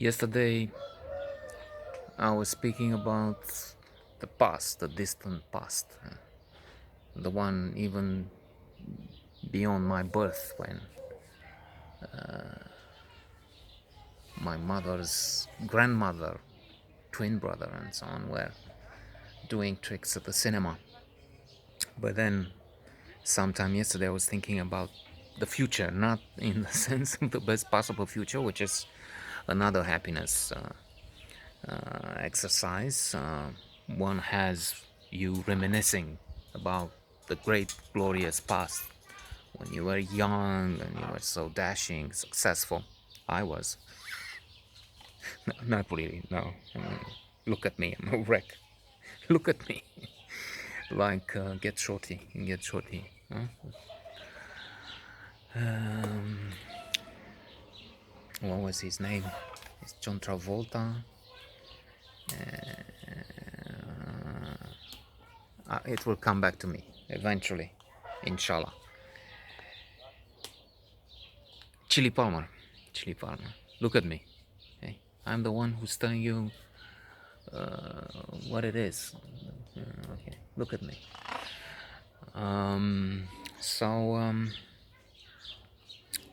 Yesterday, I was speaking about the past, the distant past, the one even beyond my birth, when my mother's grandmother, twin brother, and so on were doing tricks at the cinema. But then, sometime yesterday, I was thinking about the future, not in the sense of the best possible future, which is another happiness exercise. One has you reminiscing about the great, glorious past when you were young and you were so dashing, successful. I was. Not really, no. I mean, look at me, I'm a wreck. Look at me. Like, get shorty, get shorty. Huh? Um, what was his name? It's John Travolta. It will come back to me eventually, inshallah. Chili Palmer. Chili Palmer. Look at me. Hey, I'm the one who's telling you what it is. Okay, look at me. Um, so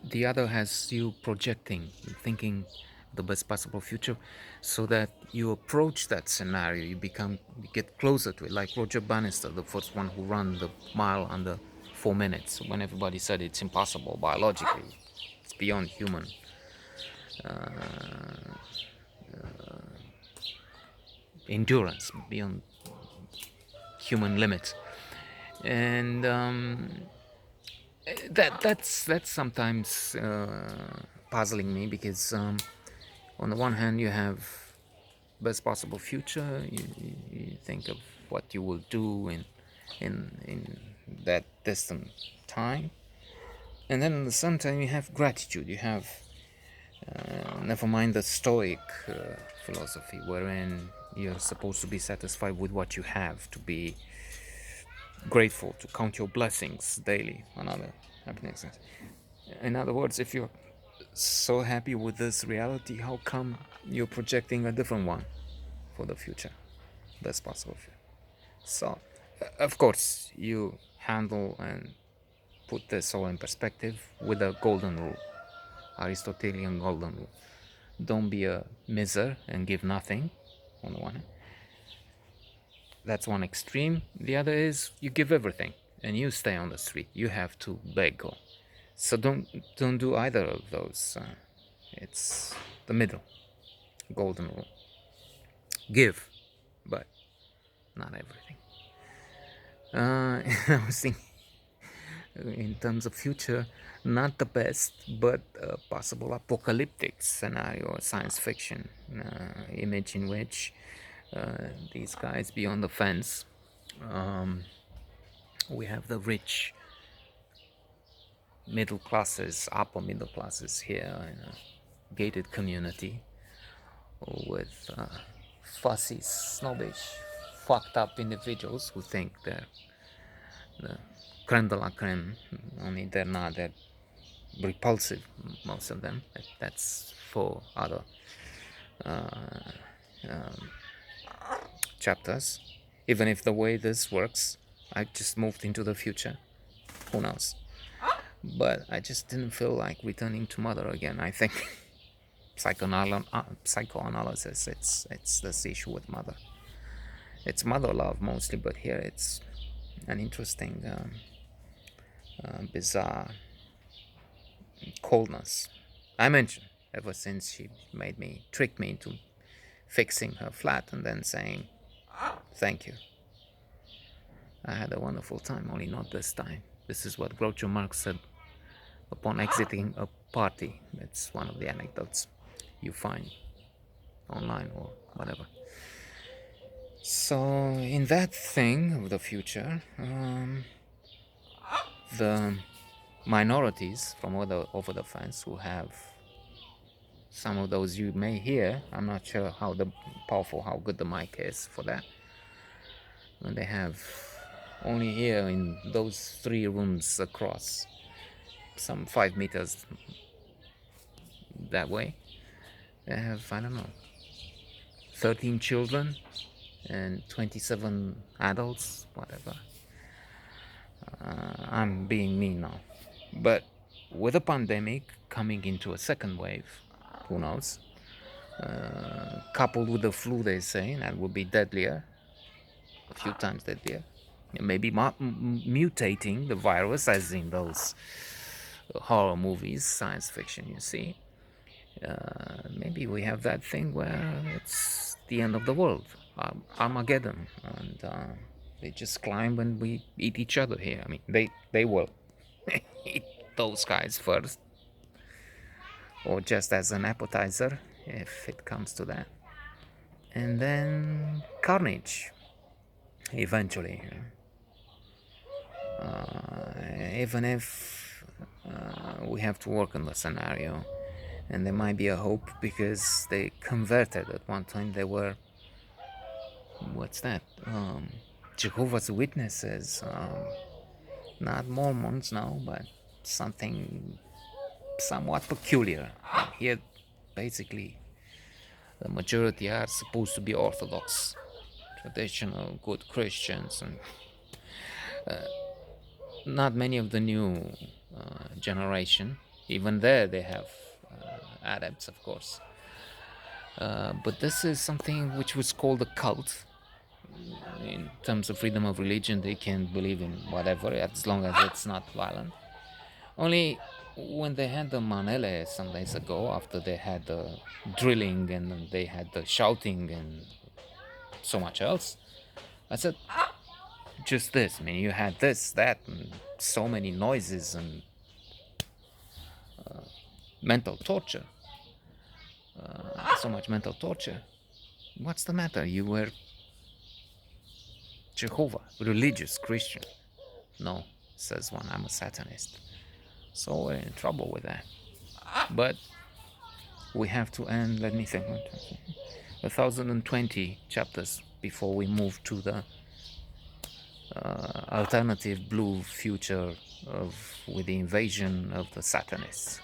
the other has you projecting, thinking the best possible future, so that you approach that scenario, you get closer to it. Like Roger Bannister, the first one who ran the mile under 4 minutes, when everybody said it's impossible biologically, it's beyond human endurance, beyond human limits. And that's sometimes puzzling me, because on the one hand you have best possible future, you think of what you will do in that distant time, and then at the same time you have gratitude, you have never mind the stoic philosophy, wherein you're supposed to be satisfied with what you have, to be grateful, to count your blessings daily. Another happiness. In other words, if you're so happy with this reality, how come you're projecting a different one for the future, best possible future? So, of course, you handle and put this all in perspective with a golden rule, Aristotelian golden rule. Don't be a miser and give nothing, on the one hand. That's one extreme. The other is you give everything and you stay on the street. You have to beg. So don't do either of those. It's the middle, golden rule. Give, but not everything. I was thinking, in terms of future, not the best, but a possible apocalyptic scenario, science fiction image in which these guys beyond the fence, we have the rich middle classes, upper middle classes here in a gated community with fussy, snobbish, fucked up individuals who think they're the creme de la creme, only they're not. They're repulsive, most of them. That's for other chapters. Even if the way this works, I just moved into the future. Who knows? But I just didn't feel like returning to mother again. I think psychoanalysis, it's this issue with mother. It's mother love mostly, but here it's an interesting, bizarre coldness. I mentioned ever since she tricked me into fixing her flat and then saying thank you. I had a wonderful time, only not this time. This is what Groucho Marx said upon exiting a party. It's one of the anecdotes you find online or whatever. So in that thing of the future, the minorities from over the fence who have some of those you may hear, I'm not sure how powerful, how good the mic is for that, when they have only here in those 3 rooms across, some 5 meters that way, They have, I don't know, 13 children and 27 adults, whatever. I'm being mean now. But with a pandemic coming into a second wave, who knows? Coupled with the flu, they say, that will be deadlier, a few times deadlier. Maybe mutating the virus, as in those horror movies, science fiction, you see. Maybe we have that thing where it's the end of the world, Armageddon, and they just climb and we eat each other here. I mean, they will eat those guys first, or just as an appetizer, if it comes to that, and then carnage eventually. Even if we have to work on the scenario, and there might be a hope because they converted at one time. They were, what's that? Jehovah's Witnesses, not Mormons now, but something somewhat peculiar. Here, basically, the majority are supposed to be Orthodox, traditional, good Christians, and not many of the new generation. Even there, they have adepts, of course. But this is something which was called a cult. In terms of freedom of religion, they can believe in whatever, as long as it's not violent. Only when they had the Manele some days ago, after they had the drilling and they had the shouting and so much else, I said, just this. I mean, you had this, that, and so many noises and mental torture. So much mental torture. What's the matter? You were Jehovah, religious Christian. No, says one, I'm a Satanist. So we're in trouble with that. But we have to end, let me think, 1020 chapters before we move to the alternative blue future of with the invasion of the Satanists.